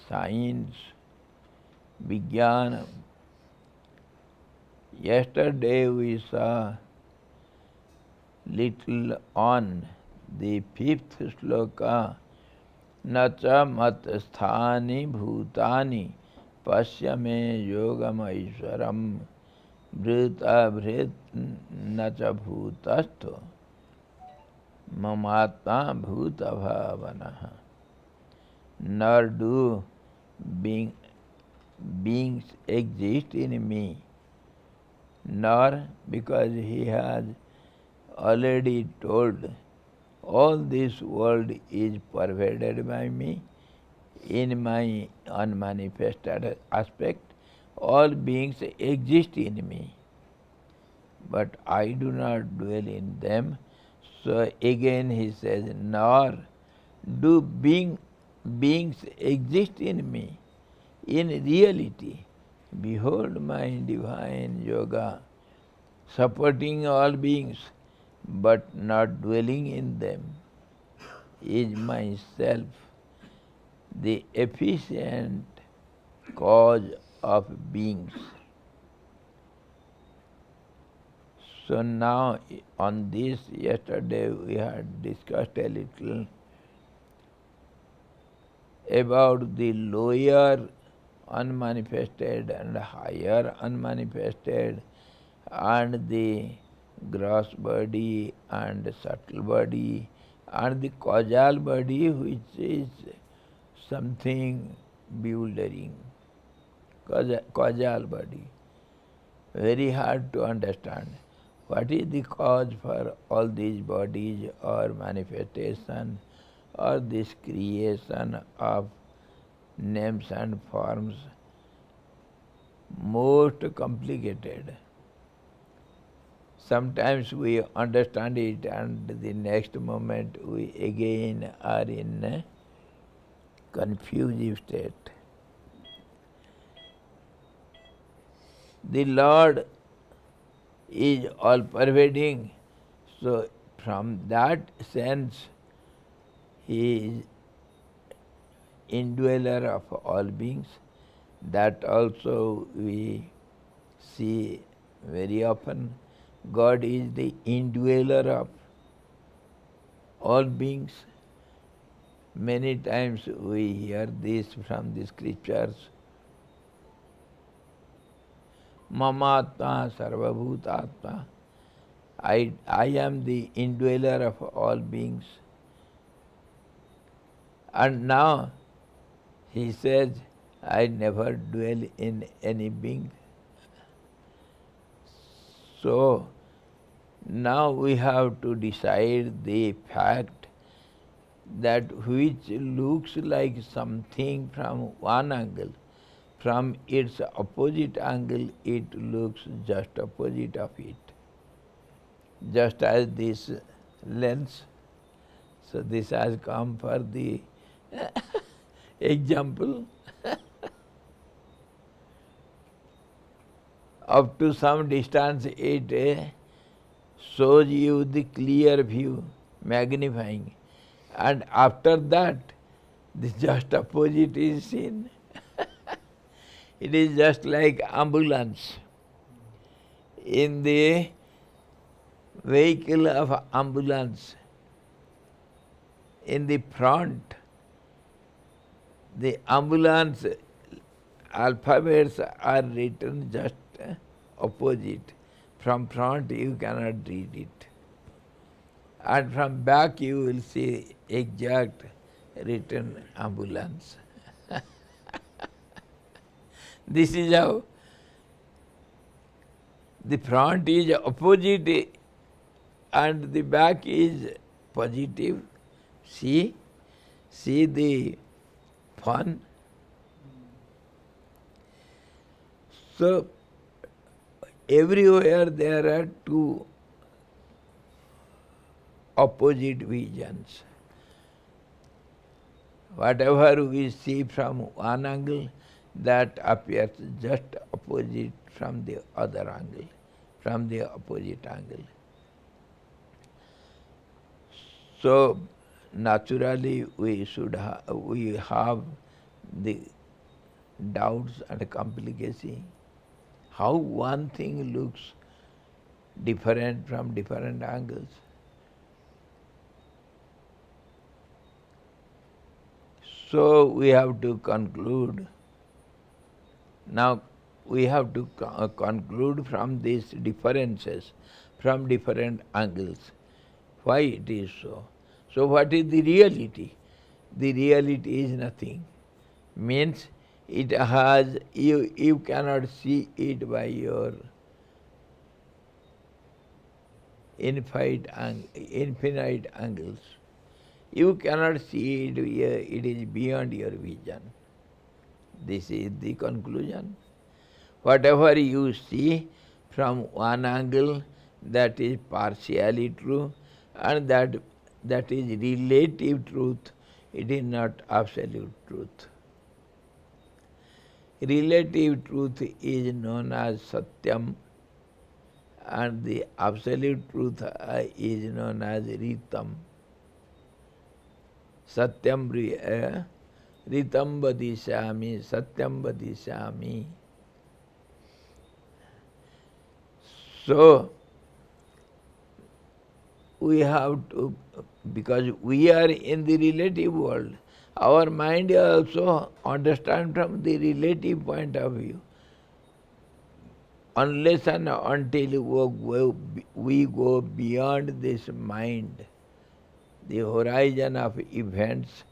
science, Vijnana. Yesterday we saw little on the fifth sloka, Nacha mat sthani bhutani pasyame yogam aishwaram vrita vrit nacha bhutastho mamatma bhuta bhavanaha. Nor do beings exist in me, nor, because he has already told, all this world is pervaded by me, in my unmanifested aspect, all beings exist in me, but I do not dwell in them. So again he says, nor do beings exist in me, in reality. Behold my divine yoga, supporting all beings, but not dwelling in them, is myself the efficient cause of beings. So now on this, yesterday we had discussed a little about the lower unmanifested and higher unmanifested, and the gross body and subtle body, and the causal body, which is something bewildering. Causal body, very hard to understand. What is the cause for all these bodies or manifestation or this creation of names and forms? Most complicated. Sometimes we understand it and the next moment we again are in a confusive state. The Lord is all-pervading, so from that sense He is indweller of all beings. That also we see very often. God is the indweller of all beings. Many times we hear this from the scriptures. Mamatma sarvabhutatma. I am the indweller of all beings. And now he says, I never dwell in any being. So now we have to decide the fact that which looks like something from one angle, from its opposite angle it looks just opposite of it. Just as this lens. So this has come for the example. Up to some distance it shows you the clear view, magnifying. And after that, the just opposite is seen. It is just like ambulance. In the vehicle of ambulance, in the front, the ambulance alphabets are written just opposite. From front you cannot read it. And from back you will see exact written ambulance. This is how the front is opposite and the back is positive. See the fun. So everywhere there are two opposite visions. Whatever we see from one angle, that appears just opposite from the other angle, from the opposite angle. So naturally we have the doubts and complications, how one thing looks different from different angles. So we have to conclude. Now we have to conclude from these differences, from different angles, why it is so. So what is the reality? The reality is nothing. Means it has, you cannot see it by your infinite angles. You cannot see it, it is beyond your vision. This is the conclusion. Whatever you see from one angle, that is partially true, and that is relative truth, it is not absolute truth. Relative truth is known as Satyam, and the absolute truth is known as Ritam. Satyam Ritam Vadishyami, Satyam Vadishyami. So, we have to, because we are in the relative world, our mind also understands from the relative point of view. Unless and until we go beyond this mind, the horizon of events,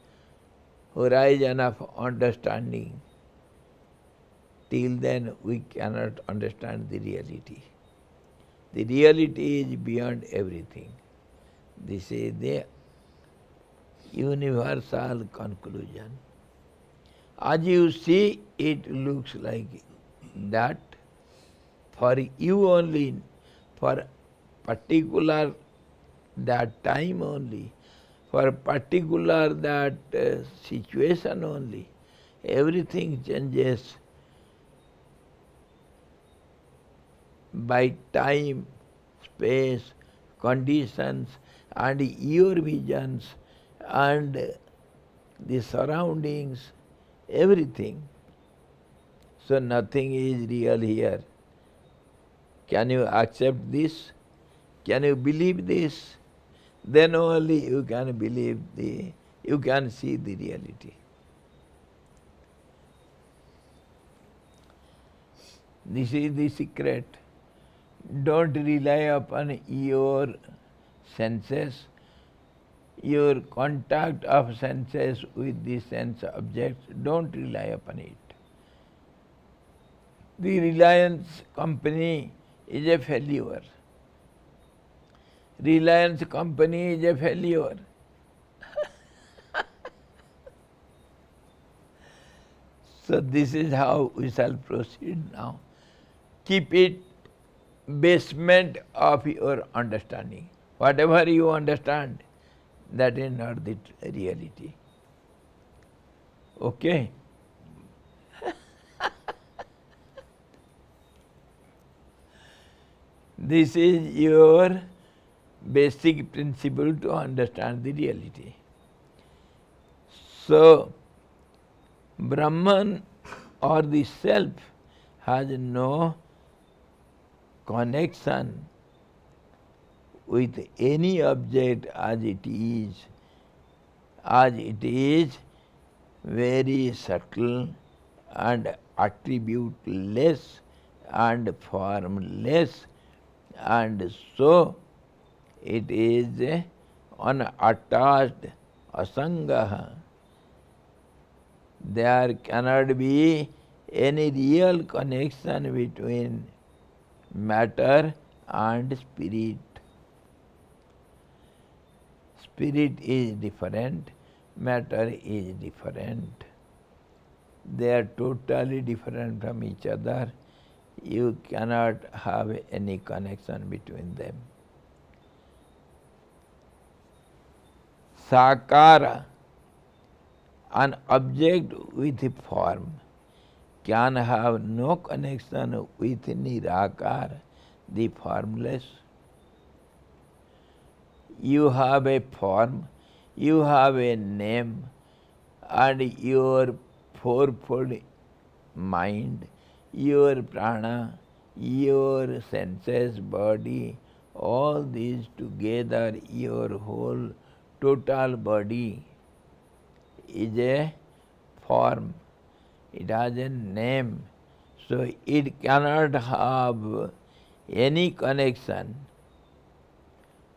horizon of understanding, till then we cannot understand the reality. The reality is beyond everything. This is the universal conclusion. As you see, it looks like that. For you only, for particular that time only, for particular that situation only, everything changes by time, space, conditions, and your visions, and the surroundings, everything. So nothing is real here. Can you accept this? Can you believe this? Then only you can believe you can see the reality. This is the secret. Don't rely upon your senses, your contact of senses with the sense objects. Don't rely upon it. The Reliance company is a failure. Reliance company is a failure. So this is how we shall proceed now. Keep it basement of your understanding. Whatever you understand, that is not the reality. Okay? This is your basic principle to understand the reality. So, Brahman or the self has no connection with any object as it is very subtle and attributeless and formless, and so it is unattached, asangaha. There cannot be any real connection between matter and spirit. Spirit is different, matter is different. They are totally different from each other. You cannot have any connection between them. Sakara, an object with a form, can have no connection with Nirakara, the formless. You have a form, you have a name, and your fourfold mind, your prana, your senses, body, all these together, your whole total body is a form. It has a name. So it cannot have any connection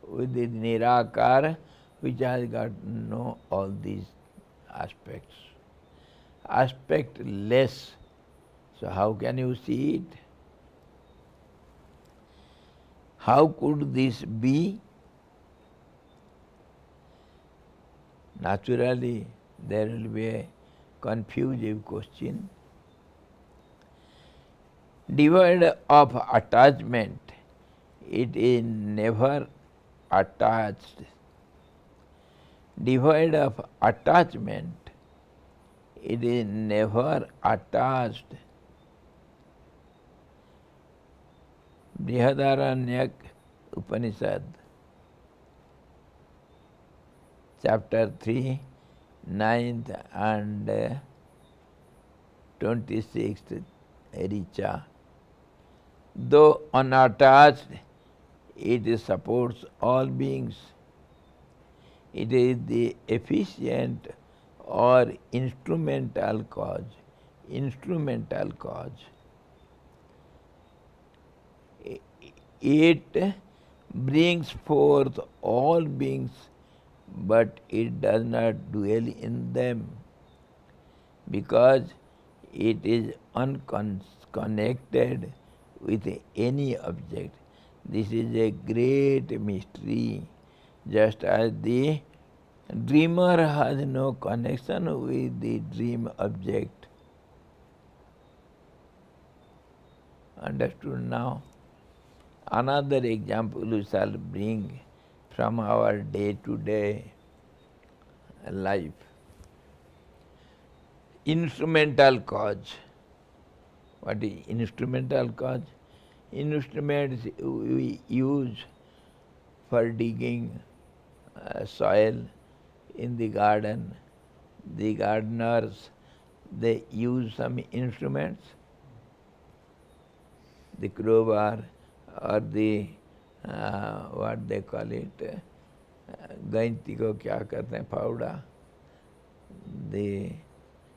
with the Nirakar, which has got no all these aspects. Aspectless. So how can you see it? How could this be? Naturally, there will be a confusive question. Devoid of attachment, it is never attached. Devoid of attachment, it is never attached. Brihadaranyaka Upanishad, chapter 3, 9th and 26th Richa. Though unattached, it supports all beings. It is the efficient or instrumental cause. Instrumental cause. It brings forth all beings, but it does not dwell in them, because it is unconnected with any object. This is a great mystery. Just as the dreamer has no connection with the dream object. Understood now? Another example we shall bring from our day-to-day life. Instrumental cause. What is instrumental cause? Instruments we use for digging soil in the garden. The gardeners, they use some instruments, the crowbar or the what they call it, gainti ko kya karte hain, powder, the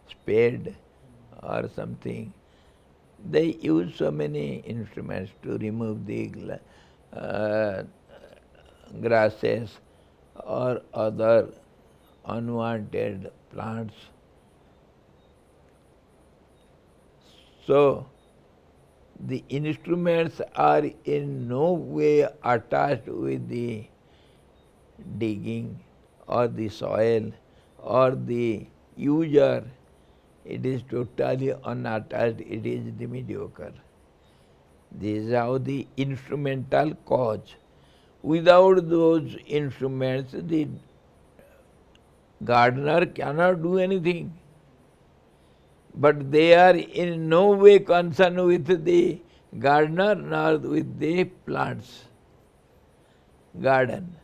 spade or something. They use so many instruments to remove the grasses or other unwanted plants. So, the instruments are in no way attached with the digging or the soil or the user. It is totally unattached, it is the mediocre. This is how the instrumental cause. Without those instruments, the gardener cannot do anything. But they are in no way concerned with the gardener nor with the plants, garden.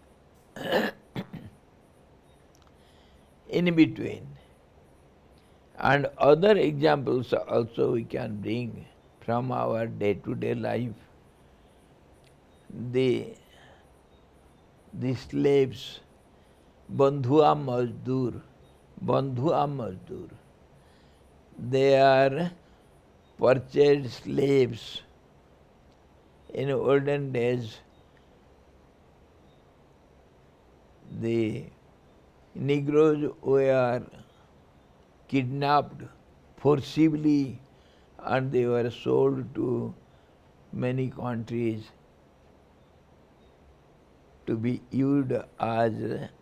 In between. And other examples also we can bring from our day-to-day life. The slaves, bandhua mazdoor, they are purchased slaves. In olden days, the Negroes were kidnapped forcibly and they were sold to many countries to be used as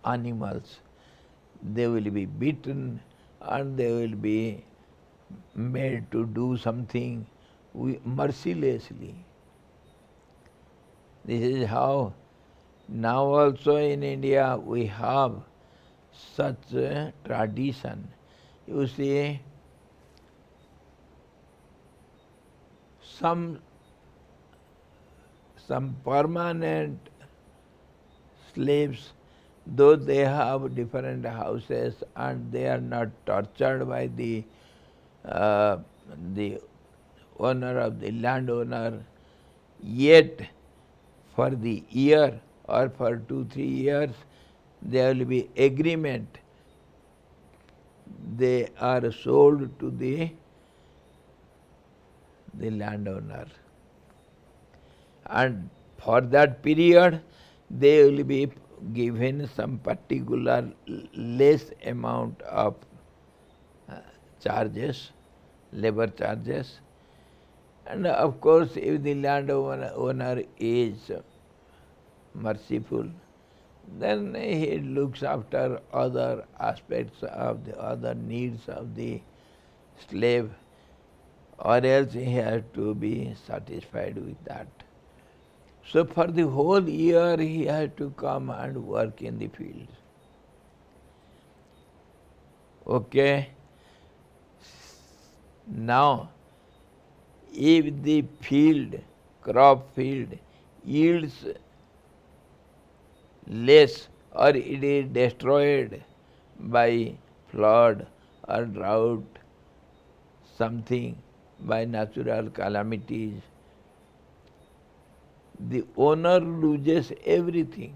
animals. They will be beaten and they will be made to do something mercilessly. This is how now also in India we have such a tradition. You see, some permanent slaves, though they have different houses and they are not tortured by the uh, the owner of the landowner, yet for the year or for 2-3 years there will be agreement. They are sold to the landowner, and for that period they will be given some particular less amount of charges, labor charges. And of course, if the landowner is merciful, then he looks after other aspects of the other needs of the slave, or else he has to be satisfied with that. So for the whole year he has to come and work in the field. Okay? Now, if the crop field yields less, or it is destroyed by flood or drought, something by natural calamities, the owner loses everything,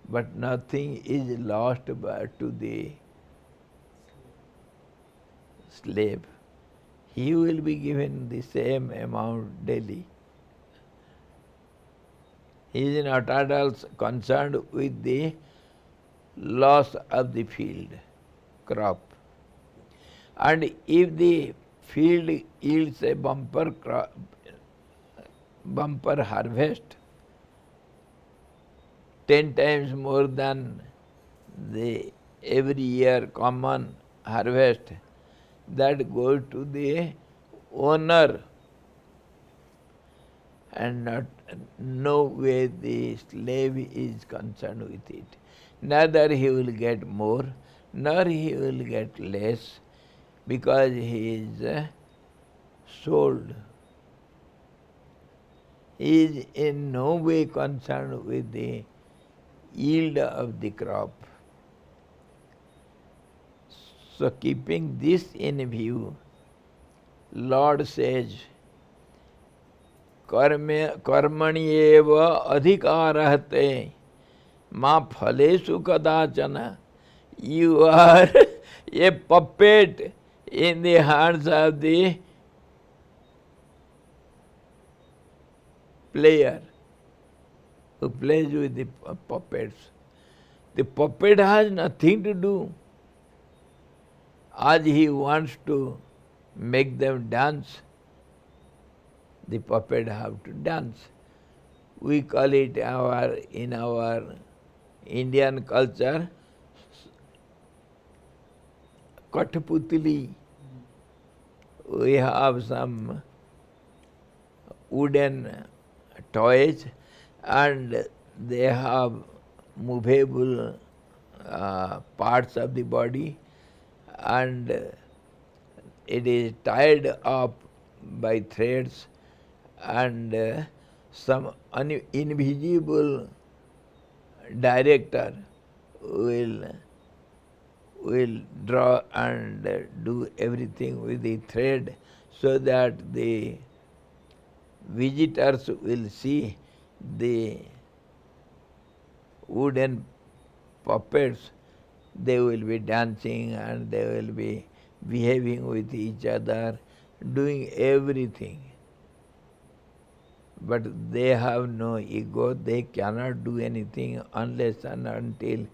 but nothing is lost to the slave. He will be given the same amount daily. He is not at all concerned with the loss of the field, crop. And if the field yields a bumper harvest, 10 times more than the every year common harvest, that goes to the owner, and no way the slave is concerned with it. Neither he will get more, nor he will get less, because he is sold. He is in no way concerned with the yield of the crop. So keeping this in view, Lord says, कर्मण्येव अधिकारहते मा फलेषु कदाचन. You are a puppet in the hands of the player who plays with the puppets. The puppet has nothing to do. As he wants to make them dance, the puppet have to dance. We call it in our Indian culture, Kathputli. We have some wooden toys, and they have movable parts of the body, and it is tied up by threads, and some invisible director will draw and do everything with the thread, so that the visitors will see the wooden puppets. They will be dancing and they will be behaving with each other, doing everything. But they have no ego. They cannot do anything unless and until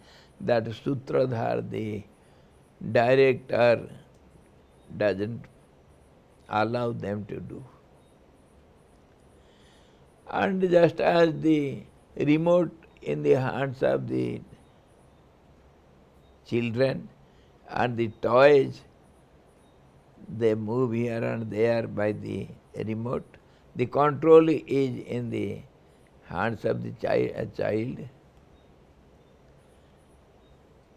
that Sutradhar, the director, doesn't allow them to do. And just as the remote in the hands of the children and the toys, they move here and there by the remote, the control is in the hands of the child.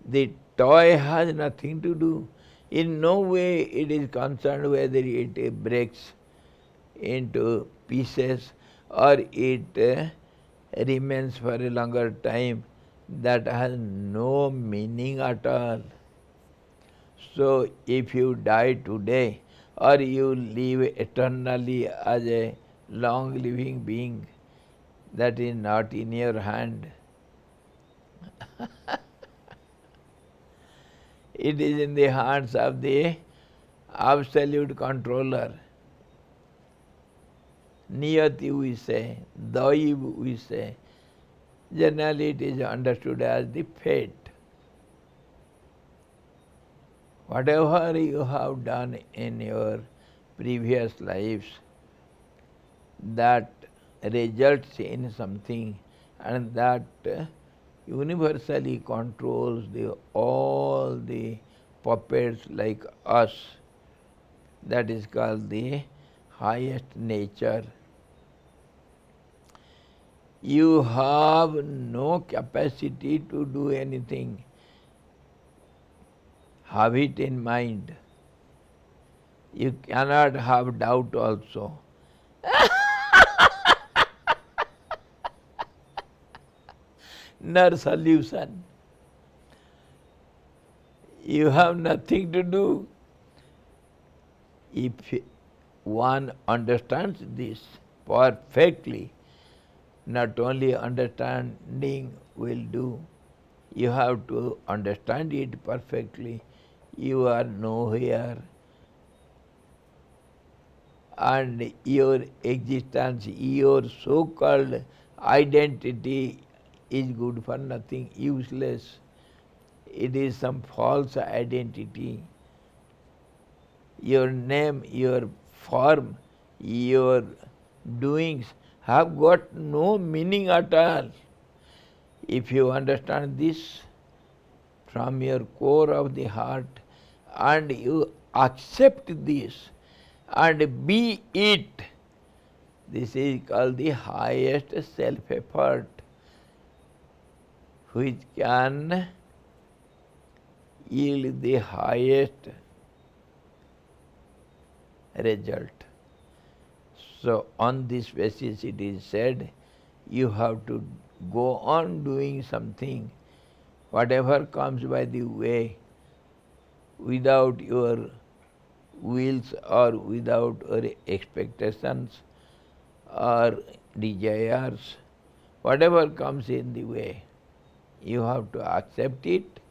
The toy has nothing to do. In no way it is concerned whether it breaks into pieces or it remains for a longer time. That has no meaning at all. So if you die today, or you live eternally as a long-living being. That is not in your hand. It is in the hands of the absolute controller. Niyati we say, Daiv we say. Generally it is understood as the fate. Whatever you have done in your previous lives, that results in something, and that universally controls all the puppets like us. That is called the highest nature. You have no capacity to do anything. Have it in mind. You cannot have doubt also. Nor solution. You have nothing to do. If one understands this perfectly, not only understanding will do, you have to understand it perfectly. You are nowhere, and your existence, your so-called identity is good for nothing, useless. It is some false identity. Your name, your form, your doings have got no meaning at all. If you understand this from your core of the heart, and you accept this and be it, this is called the highest self-effort, which can yield the highest result. So on this basis it is said, you have to go on doing something, whatever comes by the way, without your wills or without your expectations or desires, whatever comes in the way, you have to accept it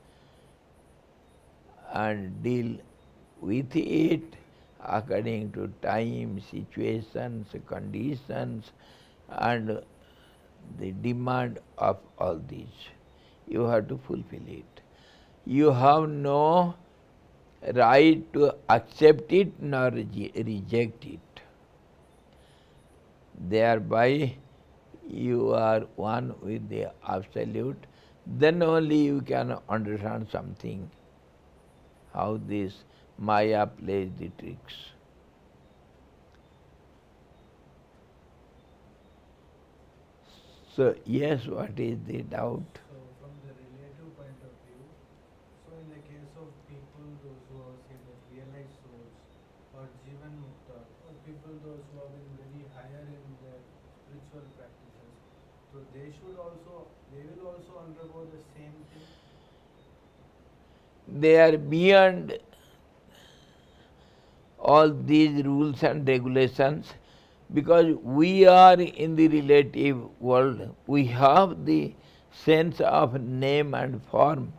and deal with it according to time, situations, conditions, and the demand of all these. You have to fulfill it. You have no right to accept it nor reject it. Thereby you are one with the Absolute. Then only you can understand something, how this Maya plays the tricks. So yes, what is the doubt? So from the relative point of view, so in the case of people, those who are say the realized souls or Jivan Mukta, or people those who have been very higher in their spiritual practices, so they will also undergo the same thing. They are beyond all these rules and regulations, because we are in the relative world. We have the sense of name and form.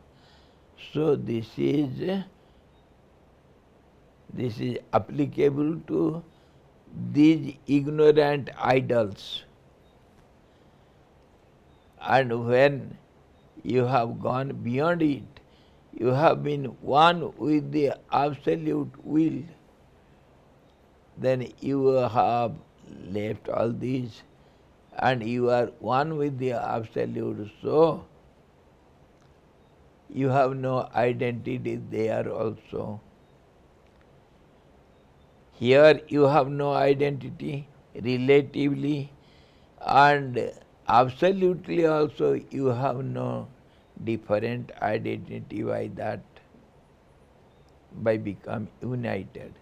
So this is applicable to these ignorant idols. And when you have gone beyond it, you have been one with the absolute will, then you have left all these and you are one with the absolute. So you have no identity there also. Here you have no identity relatively, and absolutely also you have no different identity by become united.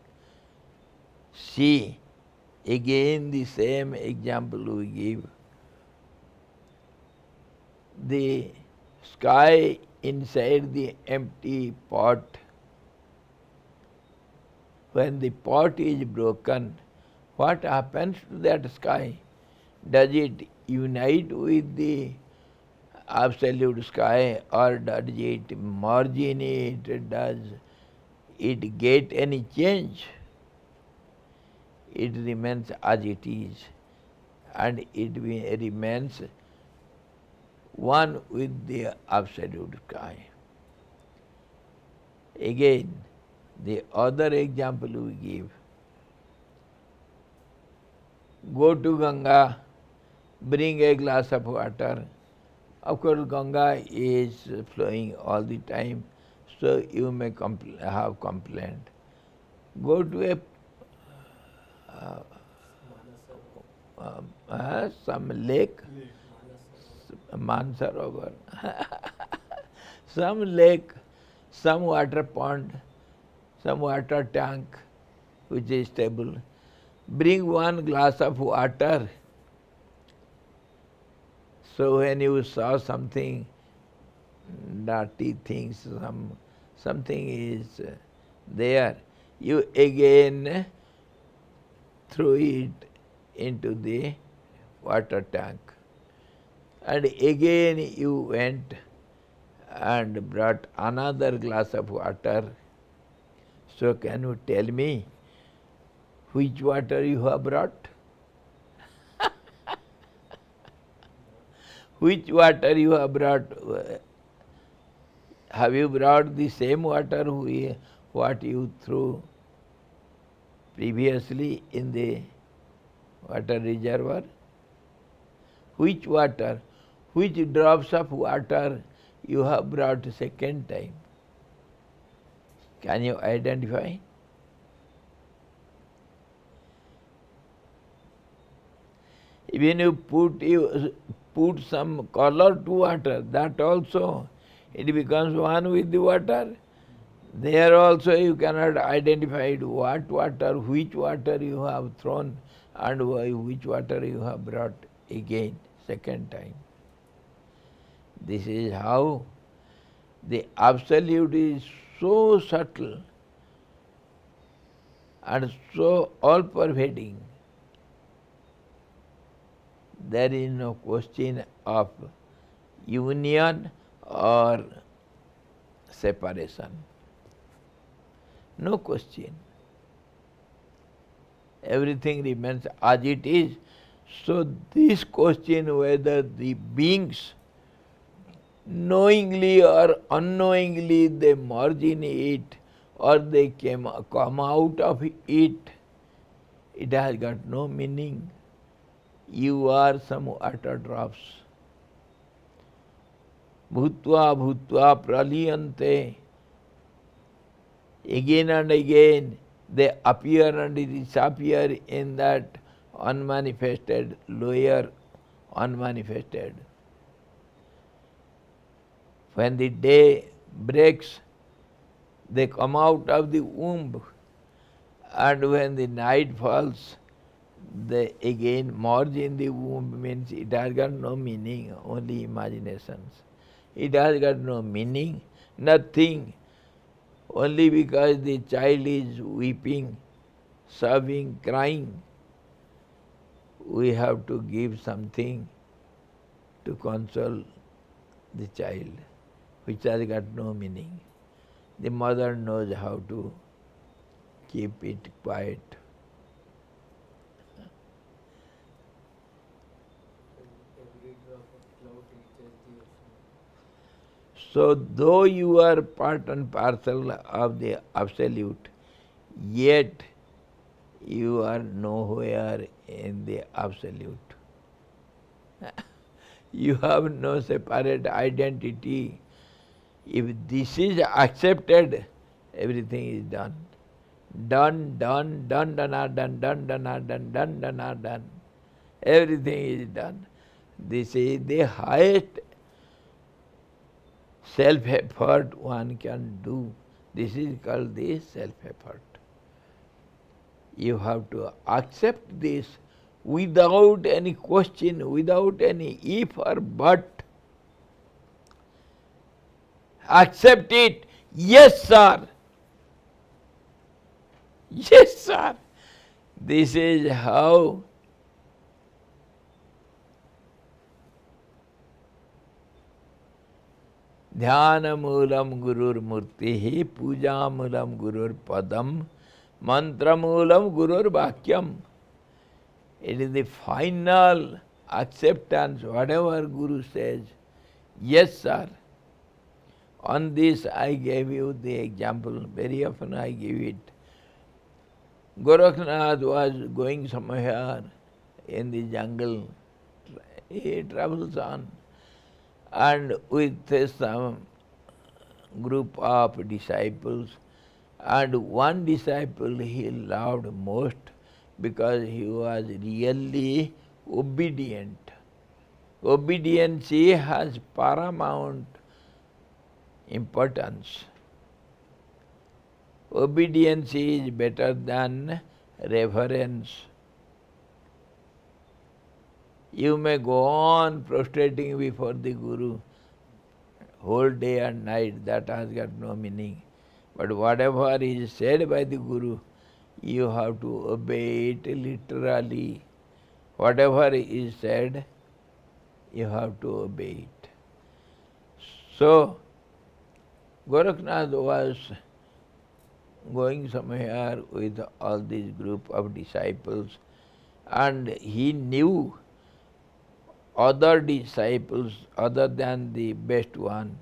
See, again the same example we give. The sky inside the empty pot, When the pot is broken, what happens to that sky? Does it unite with the absolute sky, or does it merge in it? Does it get any change? It remains as it is, and it remains one with the absolute sky. Again, the other example we give. Go to Ganga, bring a glass of water. Of course, Ganga is flowing all the time, so you may have complaint. Go to a some lake, Mansarovar, some lake, some water pond, some water tank which is stable. Bring one glass of water. So when you saw something, dirty things, something is there, you again threw it into the water tank. And again you went and brought another glass of water. So can you tell me which water you have brought? Which water you have brought? Have you brought the same water what you threw previously in the water reservoir? Which water, which drops of water you have brought second time? Can you identify? Even you put some color to water, that also it becomes one with the water. There also you cannot identify what water, which water you have thrown and which water you have brought again, second time. This is how the Absolute is so subtle and so all-pervading. There is no question of union or separation. No question. Everything remains as it is. So this question whether the beings knowingly or unknowingly they merge in it or they come out of it, it has got no meaning. You are some water drops. Bhutva bhutva praliyante. Again and again they appear and disappear in that unmanifested, lower unmanifested. When the day breaks, they come out of the womb, and when the night falls, they again merge in the womb. Means it has got no meaning, only imaginations. It has got no meaning, nothing. Only because the child is weeping, sobbing, crying, we have to give something to console the child, which has got no meaning. The mother knows how to keep it quiet. So though you are part and parcel of the Absolute, yet you are nowhere in the Absolute. You have no separate identity. If this is accepted, everything is done. Done, done, done, done, done, done, done, done, done, done, done. Everything is done. This is the highest self-effort one can do. This is called the self-effort. You have to accept this without any question, without any if or but. Accept it. Yes, sir. Yes, sir. This is how Dhyanamoolam Gurur Murtihi, Pujamoolam Gurur Padam, Mantramoolam Gurur Vakyam. It is the final acceptance, whatever Guru says. Yes, sir. On this I gave you the example, very often I give it. Gorakhnath was going somewhere in the jungle. He travels on, and with some group of disciples, and one disciple he loved most because he was really obedient. Obedience has paramount importance. Obedience is better than reverence. You may go on prostrating before the Guru whole day and night, that has got no meaning. But whatever is said by the Guru, you have to obey it literally. Whatever is said, you have to obey it. So, Gorakhnath was going somewhere with all this group of disciples, and he knew other disciples other than the best one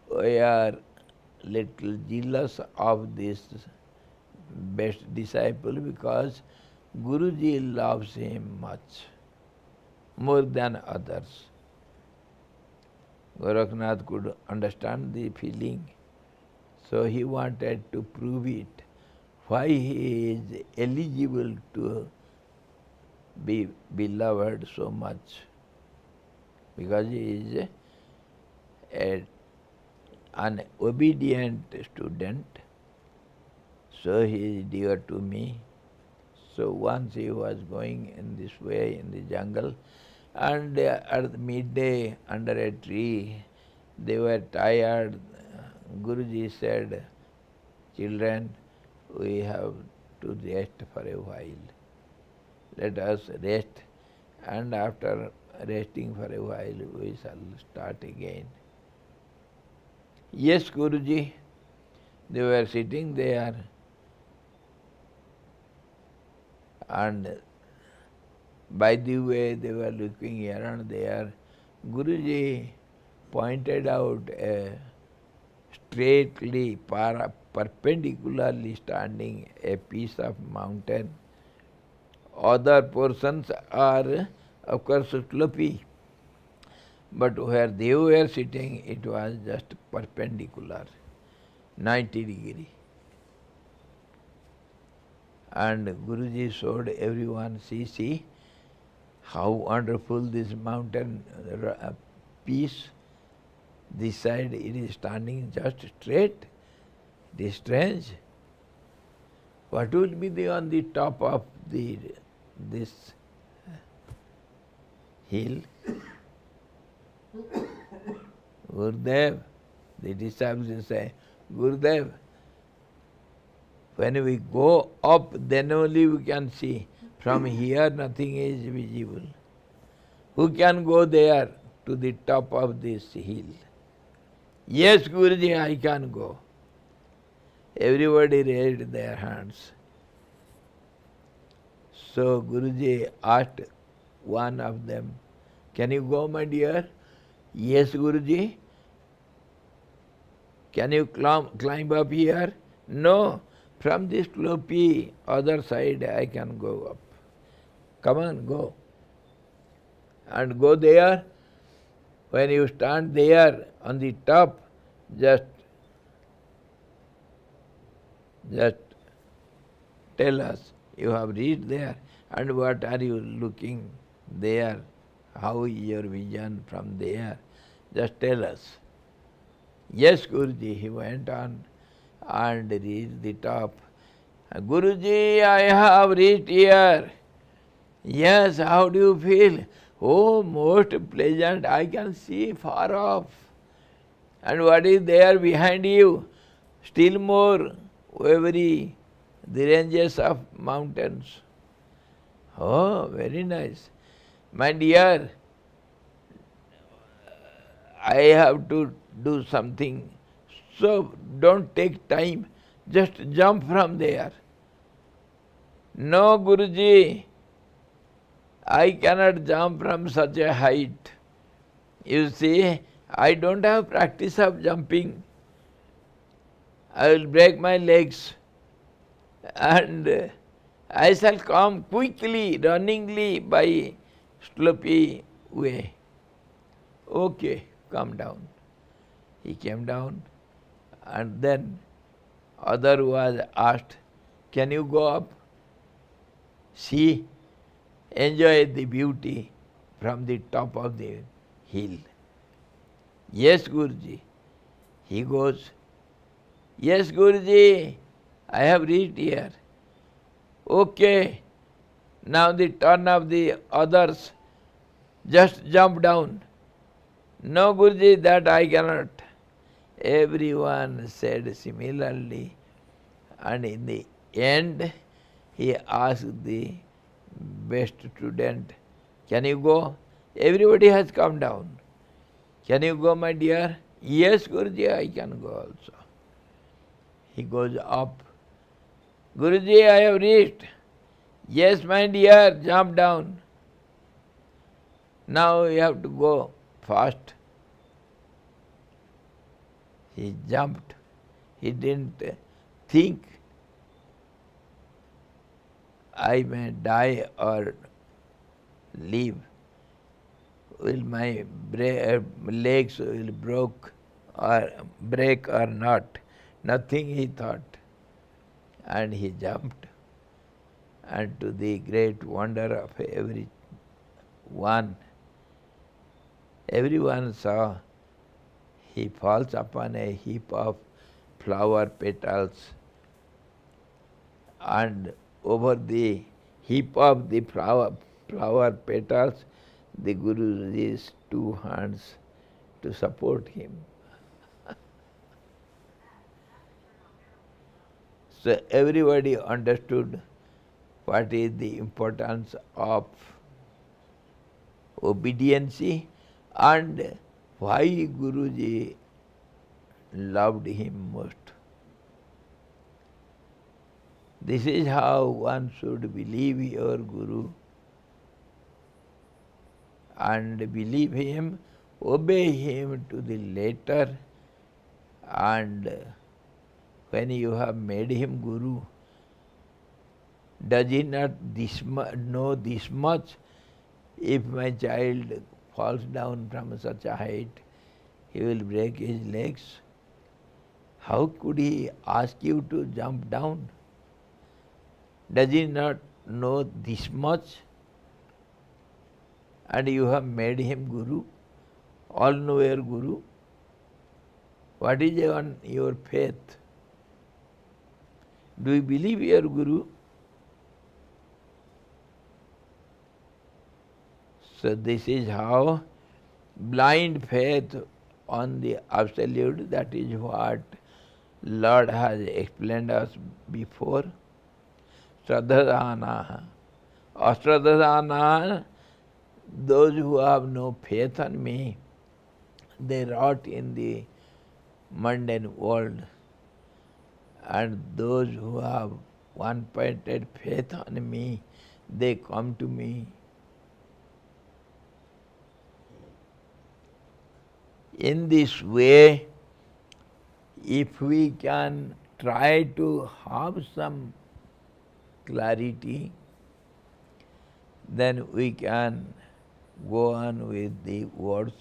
were little jealous of this best disciple because Guruji loves him much, more than others. Gorakhnath could understand the feeling, so he wanted to prove it, why he is eligible to be beloved so much. Because he is an obedient student, so he is dear to me. So once he was going in this way in the jungle, and at midday under a tree, they were tired. Guruji said, "Children, we have to rest for a while. Let us rest, and after resting for a while, we shall start again." Yes, Guruji. They were sitting there, and by the way they were looking here and there. Guruji pointed out a straightly, perpendicularly standing a piece of mountain. Other portions are, of course, slopy, but where they were sitting, it was just perpendicular, 90 degree. And Guruji showed everyone, see, how wonderful this mountain piece. This side it is standing just straight. It is strange. What will be on the top of this hill? Gurudev, the disciples say, Gurudev, when we go up, then only we can see. From here nothing is visible. Who can go there to the top of this hill? Yes, Guruji, I can go. Everybody raised their hands. So Guruji asked one of them, "Can you go, my dear?" "Yes, Guruji." "Can you climb up here?" "No, from this slopey other side I can go up." "Come on, go." And go there. When you stand there on the top, just tell us you have reached there, and what are you looking there? How is your vision from there? Just tell us. Yes, Guruji. He went on and reached the top. "Guruji, I have reached here." "Yes, how do you feel?" "Oh, most pleasant. I can see far off." "And what is there behind you?" "Still more the ranges of mountains. Oh, very nice. My dear, I have to do something. So don't take time. Just jump from there. No, Guruji, I cannot jump from such a height. You see, I don't have practice of jumping. I will break my legs and I shall come quickly, runningly by sloppy way. Okay, come down. He came down and then other was asked, can you go up? See, enjoy the beauty from the top of the hill. Yes, Guruji. He goes, yes, Guruji, I have reached here. Okay, now the turn of the others, just jump down. No, Guruji, that I cannot. Everyone said similarly, and in the end, he asked the best student, can you go? Everybody has come down. Can you go, my dear? Yes, Guruji, I can go also. He goes up. Guruji, I have reached. Yes, my dear, jump down. Now you have to go fast. He jumped. He didn't think I may die or live. Will my legs will break or not? Nothing he thought. And he jumped. And to the great wonder of everyone saw he falls upon a heap of flower petals, and over the heap of the flower petals, the Guru raised two hands to support him. So everybody understood what is the importance of obedience and why Guruji loved him most. This is how one should believe your Guru and believe him, obey him to the letter, and when you have made him Guru, does he not know this much? If my child falls down from such a height, he will break his legs. How could he ask you to jump down? Does he not know this much? And you have made him Guru, all-knower Guru. What is your faith? Do you believe your Guru? So this is how blind faith on the Absolute, that is what Lord has explained us before. Shraddhadana. Ashraddhadana, those who have no faith on me, they rot in the mundane world. And those who have one-pointed faith on me, they come to me. In this way, if we can try to have some clarity, then we can go on with the words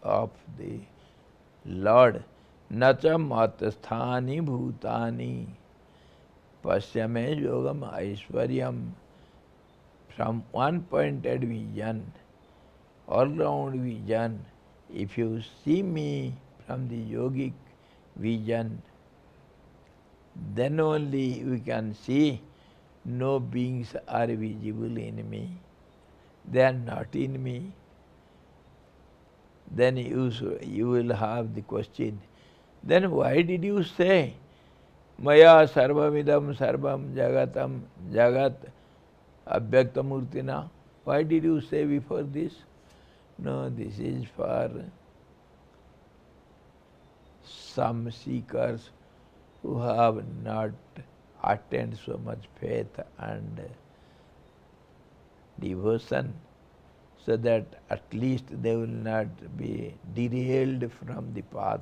of the Lord. Nacha matasthani bhutani pasyame yogam aishwaryam. From one-pointed vision, all-round vision, if you see me from the yogic vision, then only we can see no beings are visible in me. They are not in me. Then you will have the question, then why did you say Maya sarvamidam sarvam jagatam jagat avyaktamurtina. Why did you say before this? No, this is for some seekers who have not attained so much faith and devotion, so that at least they will not be derailed from the path.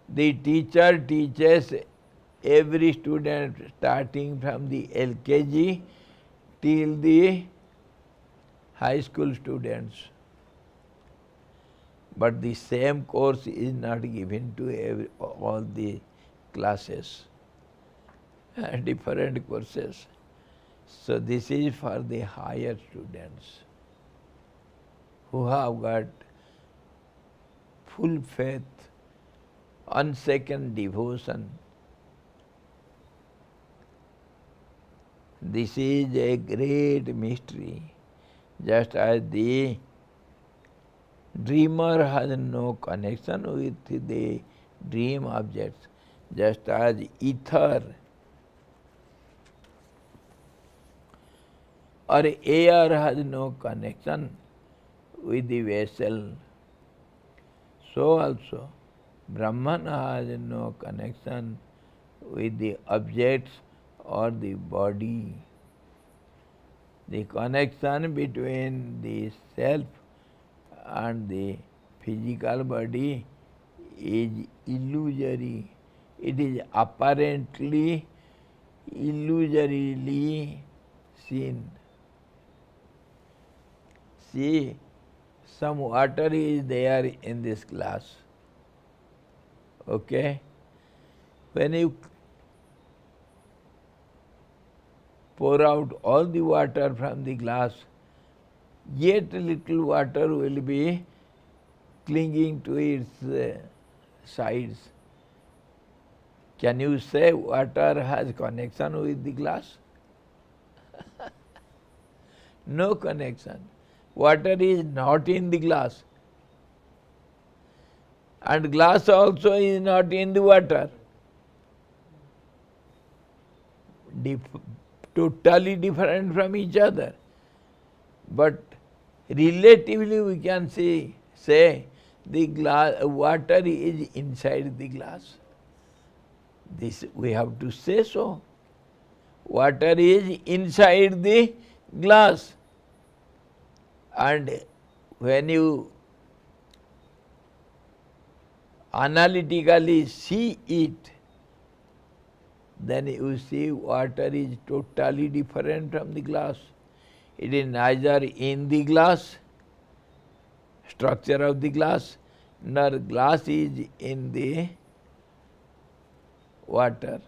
The teacher teaches every student starting from the LKG till the high school students. But the same course is not given to all the classes, different courses. So this is for the higher students who have got full faith, unshaken devotion. This is a great mystery. Just as the dreamer has no connection with the dream objects, just as ether or air has no connection with the vessel, so also Brahman has no connection with the objects or the body. The connection between the self and the physical body is illusory. It is apparently illusorily seen. See, some water is there in this glass. Okay? When you pour out all the water from the glass, yet little water will be clinging to its sides. Can you say water has connection with the glass? No connection. Water is not in the glass, and glass also is not in the water. Totally different from each other. But relatively we can say the water is inside the glass. This we have to say so. Water is inside the glass. And when you analytically see it, then you see water is totally different from the glass. It is neither in the glass, structure of the glass, nor glass is in the water.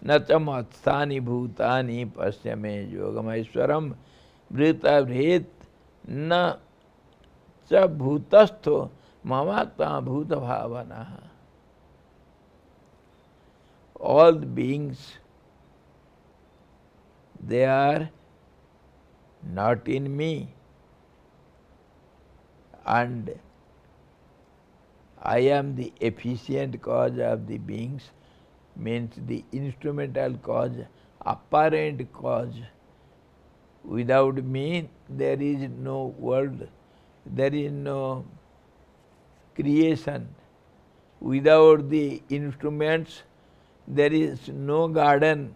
न च मत्स्थानि भूतानि पश्य मे योगमैश्वरम वृतभृत न च भूतस्थो ममात्मा भूत भावना. All the beings, they are not in me, and I am the efficient cause of the beings, means the instrumental cause, apparent cause. Without me there is no world, there is no creation. Without the instruments there is no garden.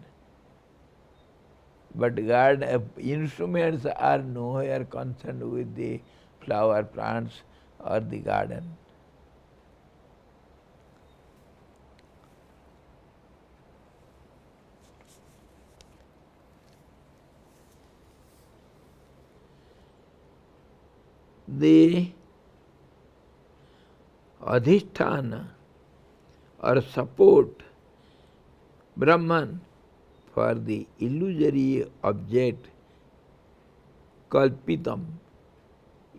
But instruments are nowhere concerned with the flower plants or the garden. The adhisthana or support Brahman for the illusory object, kalpitam,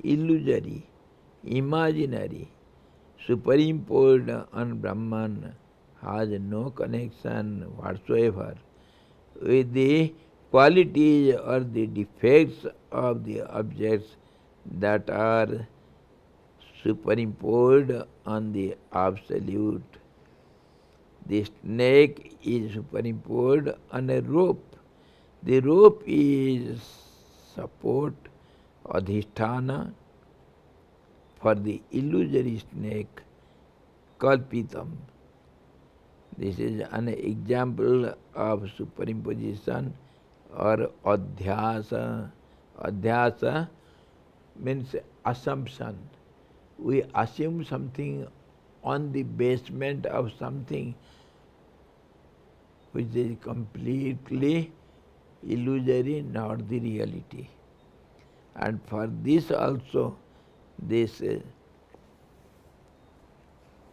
illusory, imaginary, superimposed on Brahman, has no connection whatsoever with the qualities or the defects of the objects that are superimposed on the absolute. The snake is superimposed on a rope. The rope is support, adhisthana, for the illusory snake, kalpitam. This is an example of superimposition or adhyasa. Adhyasa means assumption. We assume something on the basement of something which is completely illusory, not the reality. And for this also, this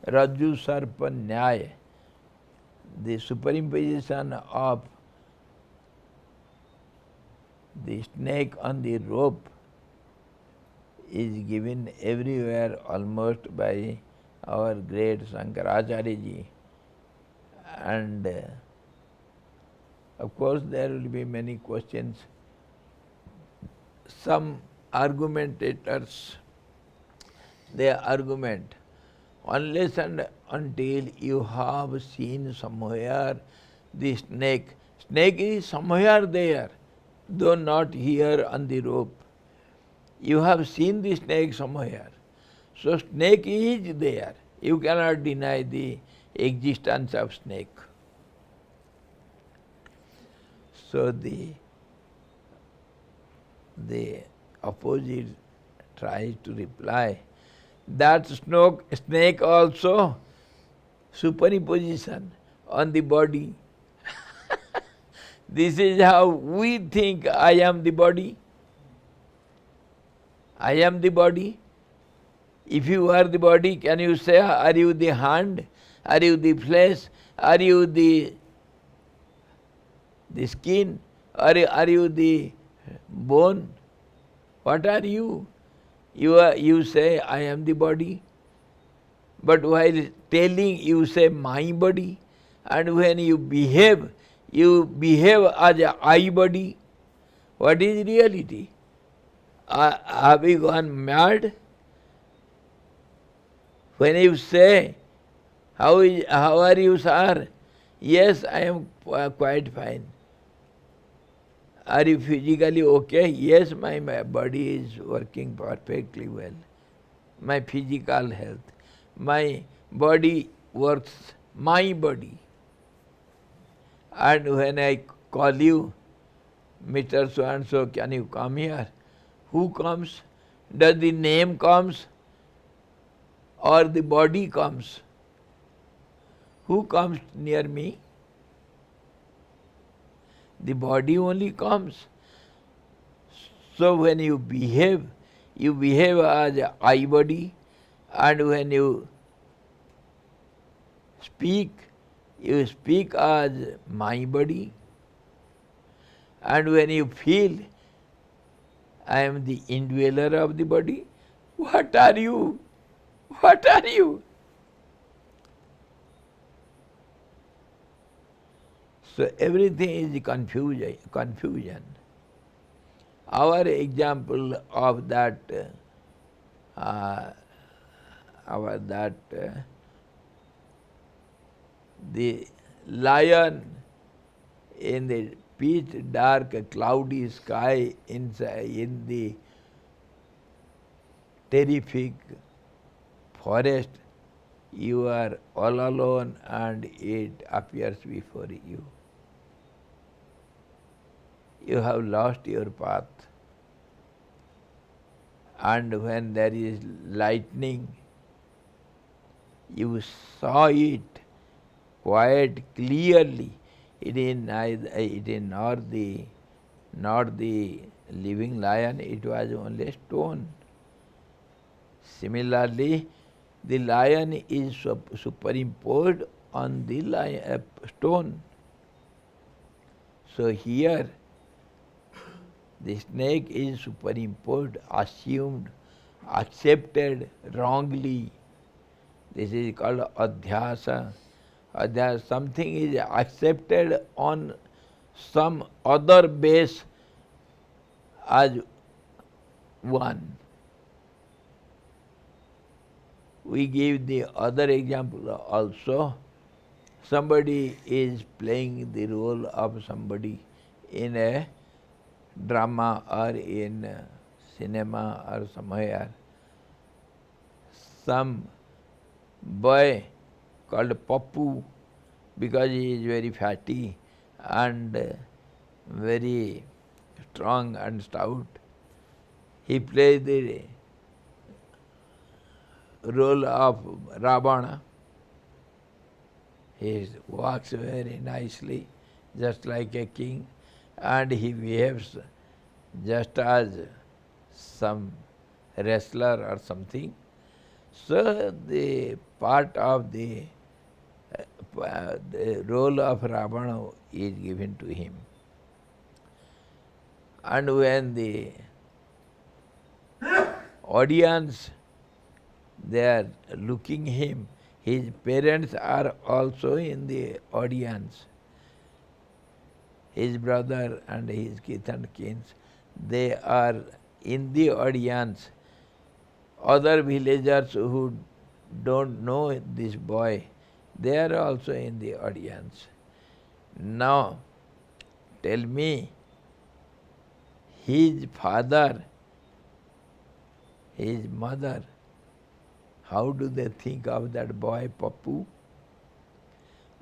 Rajju Sarpa Nyaya, the superimposition of the snake on the rope, is given everywhere almost by our great Shankaracharya ji. And of course there will be many questions. Some argumentators, they argument, unless and until you have seen somewhere the snake. Snake is somewhere there, though not here on the rope. You have seen the snake somewhere. So snake is there. You cannot deny the existence of snake. So the opposite tries to reply that snake also superimposition on the body. This is how we think I am the body. I am the body. If you are the body, can you say, are you the hand? Are you the flesh? Are you the skin? Are you the bone? What are you? You say, I am the body. But while telling, you say, my body. And when you behave as a I body. What is reality? Have you gone mad? When you say, how are you, sir? Yes, I am quite fine. Are you physically okay? Yes, my body is working perfectly well. My physical health. My body works, my body. And when I call you, Mr. So-and-so, can you come here? Who comes? Does the name comes or the body comes? Who comes near me? The body only comes. So when you behave as a I body, and when you speak as my body, and when you feel, I am the indweller of the body. What are you? What are you? So everything is confusion. Our example of that, the lion in the pitch dark cloudy sky in the terrific forest, you are all alone and it appears before you. You have lost your path. And when there is lightning, you saw it quite clearly. It is not the living lion, it was only stone. Similarly, the lion is superimposed on the stone. So here, the snake is superimposed, assumed, accepted wrongly. This is called adhyasa. Something is accepted on some other base as one. We give the other example also. Somebody is playing the role of somebody in a drama or in a cinema or somewhere. Some boy called Pappu, because he is very fatty and very strong and stout, he plays the role of Ravana. He walks very nicely, just like a king, and he behaves just as some wrestler or something. So the part of the role of Ravana is given to him. And when the audience, they are looking him, his parents are also in the audience. His brother and his kith and kins, they are in the audience. Other villagers who don't know this boy, they are also in the audience. Now, tell me, his father, his mother, how do they think of that boy Pappu?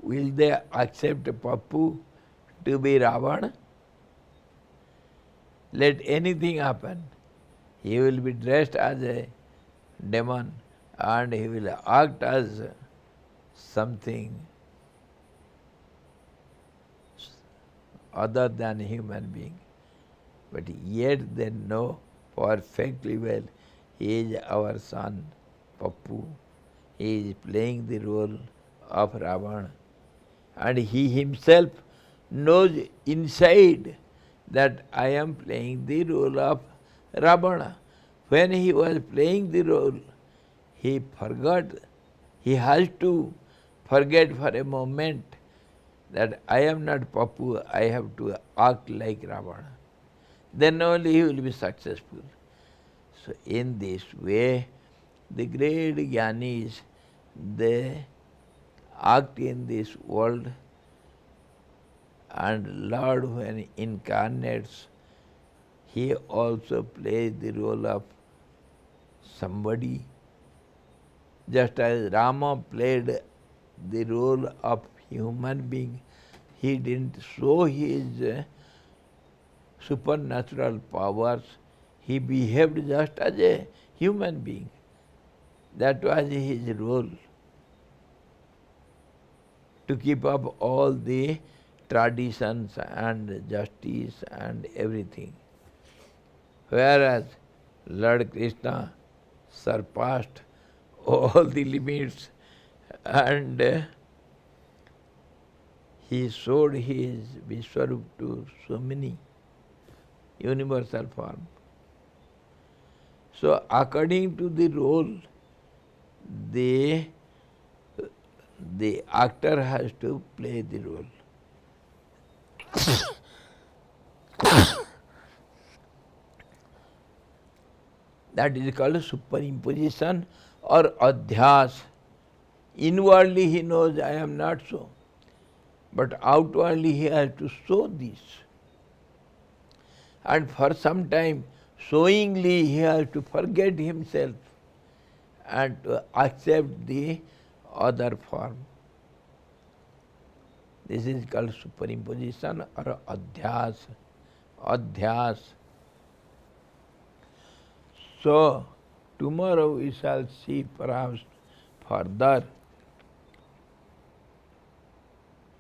Will they accept Pappu to be Ravana? Let anything happen. He will be dressed as a demon and he will act as something other than human being. But yet they know perfectly well he is our son, Pappu. He is playing the role of Ravana. And he himself knows inside that I am playing the role of Ravana. When he was playing the role, he forgot, he has to forget for a moment that I am not Pappu, I have to act like Ravana. Then only he will be successful. So in this way, the great Jnanis, they act in this world, and Lord, when incarnates, he also plays the role of somebody. Just as Rama played the role of human being, he didn't show his supernatural powers. He behaved just as a human being. That was his role, to keep up all the traditions and justice and everything. Whereas Lord Krishna surpassed all the limits and he showed his Vishwarup to so many universal forms. So according to the role, the actor has to play the role. That is called superimposition or adhyas. Inwardly he knows I am not so, but outwardly he has to show this. And for some time, showingly he has to forget himself and to accept the other form. This is called superimposition or adhyas. Adhyas. So, tomorrow we shall see perhaps further.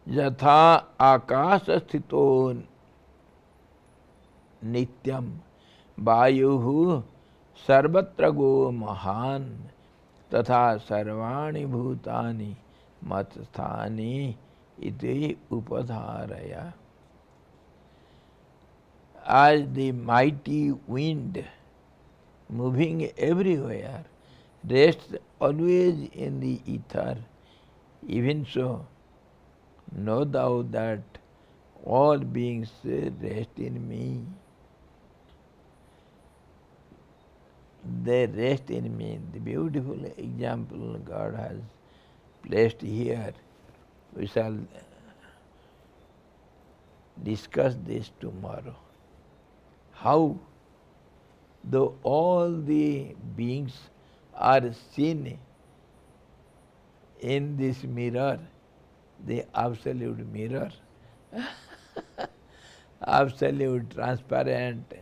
Yatha akasha sthito nityam vayuhu sarvatra go mahan tatha sarvani bhutani matsthani iti upadharaya. As the mighty wind moving everywhere rests always in the ether, even so know thou that all beings rest in me. They rest in me. The beautiful example God has placed here. We shall discuss this tomorrow. How, though all the beings are seen in this mirror, the absolute mirror, absolute transparent,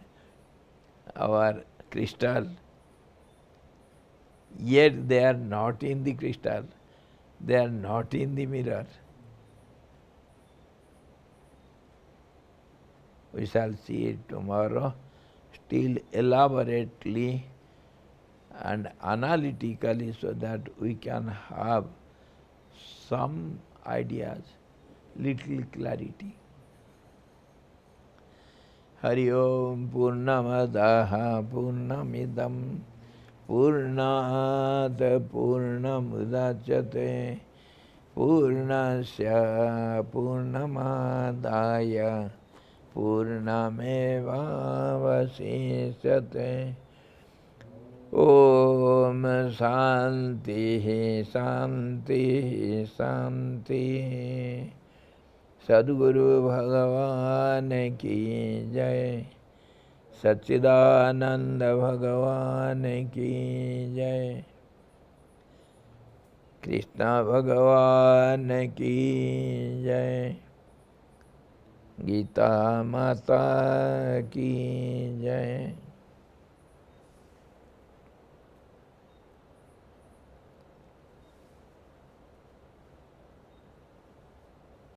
our crystal, yet they are not in the crystal, they are not in the mirror. We shall see it tomorrow, still elaborately and analytically, so that we can have some ideas, little clarity. Hari Om Purnamadaha Purnamidam Purnat Purnamudachyate Purnasya Purnamadaya Purnamevavasishyate. Om Shanti Shanti Shanti. Sadguru Bhagavan ki jai. Satchidananda Bhagavan ki jai. Krishna Bhagavan ki jai. Gita Mata ki jai.